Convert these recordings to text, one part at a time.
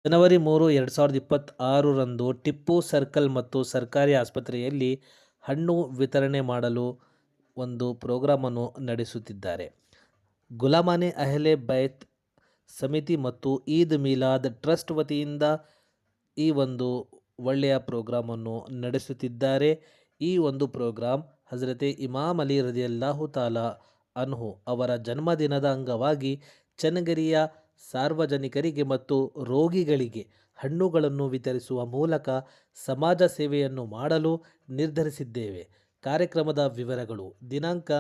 ಜನವರಿ 3, 2026ರಂದು Tipu circle ಮತ್ತು ಸರ್ಕಾರಿ ಆಸ್ಪತ್ರೆಯಲ್ಲಿ ಹಣ್ಣು ವಿತರಣೆ ಮಾಡಲು ಒಂದು ಪ್ರೋಗ್ರಾಮನ್ನು ನಡೆಸುತ್ತಿದ್ದಾರೆ. ಗುಲಾಮನೆ ಅಹ್ಲೆ ಬೈತ್ ಸಮಿತಿ ಮತ್ತು ಈದ್ ಮಿಲಾದ್ ಟ್ರಸ್ಟ್ ವತಿಯಿಂದ ಈ ಒಂದು ಒಳ್ಳೆಯ ಪ್ರೋಗ್ರಾಮನ್ನು ನಡೆಸುತ್ತಿದ್ದಾರೆ. ಈ ಒಂದು ಪ್ರೋಗ್ರಾಂ ಹಜರತೆ ಇಮಾಮ್ ಅಲಿ ರದಿಯಲ್ಲಾಹು ತಾಲಾ ಅನ್ಹು ಅವರ ಜನ್ಮದಿನದ ಅಂಗವಾಗಿ ಚನ್ನಗಿರಿಯ ಸಾರ್ವಜನಿಕರಿಗೆ ಮತ್ತು ರೋಗಿಗಳಿಗೆ ಹಣ್ಣುಗಳನ್ನು ವಿತರಿಸುವ ಮೂಲಕ ಸಮಾಜ ಸೇವೆಯನ್ನು ಮಾಡಲು ನಿರ್ಧರಿಸಿದ್ದೇವೆ. ಕಾರ್ಯಕ್ರಮದ ವಿವರಗಳು: ದಿನಾಂಕ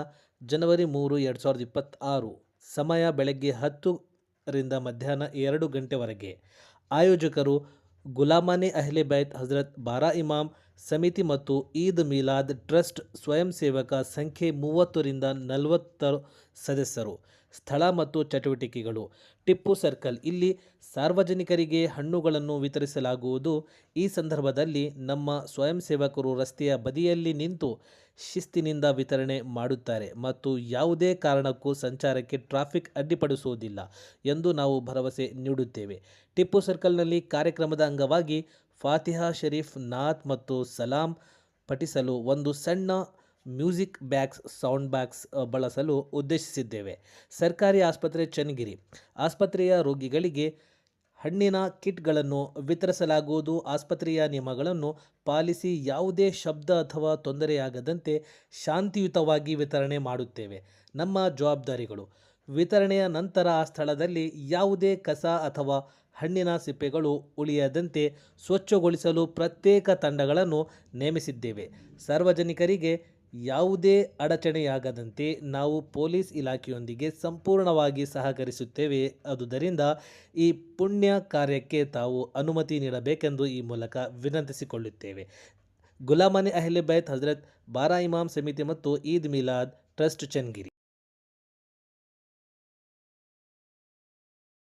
ಜನವರಿ 3, 2026, ಸಮಯ ಬೆಳಗ್ಗೆ 10ರಿಂದ ಮಧ್ಯಾಹ್ನ 2 ಗಂಟೆವರೆಗೆ. ಆಯೋಜಕರು ಗುಲಾಮನೆ ಅಹ್ಲೆ ಬೈತ್ ಹಜರತ್ ಬಾರಾ ಇಮಾಮ್ ಸಮಿತಿ ಮತ್ತು ಈದ್ ಮಿಲಾದ್ ಟ್ರಸ್ಟ್ ಸ್ವಯಂ ಸೇವಕ. ಸಂಖ್ಯೆ 30ರಿಂದ 40 ಸದಸ್ಯರು. ಸ್ಥಳ ಮತ್ತು ಚಟುವಟಿಕೆಗಳು: ಟಿಪ್ಪು ಸರ್ಕಲ್. ಇಲ್ಲಿ ಸಾರ್ವಜನಿಕರಿಗೆ ಹಣ್ಣುಗಳನ್ನು ವಿತರಿಸಲಾಗುವುದು. ಈ ಸಂದರ್ಭದಲ್ಲಿ ನಮ್ಮ ಸ್ವಯಂ ಸೇವಕರು ರಸ್ತೆಯ ಬದಿಯಲ್ಲಿ ನಿಂತು ಶಿಸ್ತಿನಿಂದ ವಿತರಣೆ ಮಾಡುತ್ತಾರೆ ಮತ್ತು ಯಾವುದೇ ಕಾರಣಕ್ಕೂ ಸಂಚಾರಕ್ಕೆ ಟ್ರಾಫಿಕ್ ಅಡ್ಡಿಪಡಿಸುವುದಿಲ್ಲ ಎಂದು ನಾವು ಭರವಸೆ ನೀಡುತ್ತೇವೆ. ಟಿಪ್ಪು ಸರ್ಕಲ್ನಲ್ಲಿ ಕಾರ್ಯಕ್ರಮದ ಅಂಗವಾಗಿ ಫಾತಿಹಾ ಶರೀಫ್, ನಾತ್ ಮತ್ತು ಸಲಾಂ ಪಠಿಸಲು ಒಂದು ಸಣ್ಣ ಮ್ಯೂಸಿಕ್ ಬಾಕ್ಸ್, ಸೌಂಡ್ ಬಾಕ್ಸ್ ಬಳಸಲು ಉದ್ದೇಶಿಸಿದ್ದೇವೆ. ಸರ್ಕಾರಿ ಆಸ್ಪತ್ರೆ ಚನ್ನಗಿರಿ. ಆಸ್ಪತ್ರೆಯ ರೋಗಿಗಳಿಗೆ ಹಣ್ಣಿನ ಕಿಟ್ಗಳನ್ನು ವಿತರಿಸಲಾಗುವುದು. ಆಸ್ಪತ್ರೆಯ ನಿಯಮಗಳನ್ನು ಪಾಲಿಸಿ ಯಾವುದೇ ಶಬ್ದ ಅಥವಾ ತೊಂದರೆಯಾಗದಂತೆ ಶಾಂತಿಯುತವಾಗಿ ವಿತರಣೆ ಮಾಡುತ್ತೇವೆ. ನಮ್ಮ ಜವಾಬ್ದಾರಿಗಳು: ವಿತರಣೆಯ ನಂತರ ಆ ಸ್ಥಳದಲ್ಲಿ ಯಾವುದೇ ಕಸ ಅಥವಾ ಹಣ್ಣಿನ ಸಿಪ್ಪೆಗಳು ಉಳಿಯದಂತೆ ಸ್ವಚ್ಛಗೊಳಿಸಲು ಪ್ರತ್ಯೇಕ ತಂಡಗಳನ್ನು ನೇಮಿಸಿದ್ದೇವೆ. ಸಾರ್ವಜನಿಕರಿಗೆ ಯಾವುದೇ ಅಡಚಣೆಯಾಗದಂತೆ ನಾವು ಪೊಲೀಸ್ ಇಲಾಖೆಯೊಂದಿಗೆ ಸಂಪೂರ್ಣವಾಗಿ ಸಹಕರಿಸುತ್ತೇವೆ. ಆದುದರಿಂದ ಈ ಪುಣ್ಯ ಕಾರ್ಯಕ್ಕೆ ತಾವು ಅನುಮತಿ ನೀಡಬೇಕೆಂದು ಈ ಮೂಲಕ ವಿನಂತಿಸಿಕೊಳ್ಳುತ್ತೇವೆ. ಗುಲಾಮನೆ ಅಹ್ಲೆ ಬೈತ್ ಹಜರತ್ ಬಾರಾ ಇಮಾಮ್ ಸಮಿತಿ ಮತ್ತು ಈದ್ ಮಿಲಾದ್ ಟ್ರಸ್ಟ್ ಚನ್ನಗಿರಿ.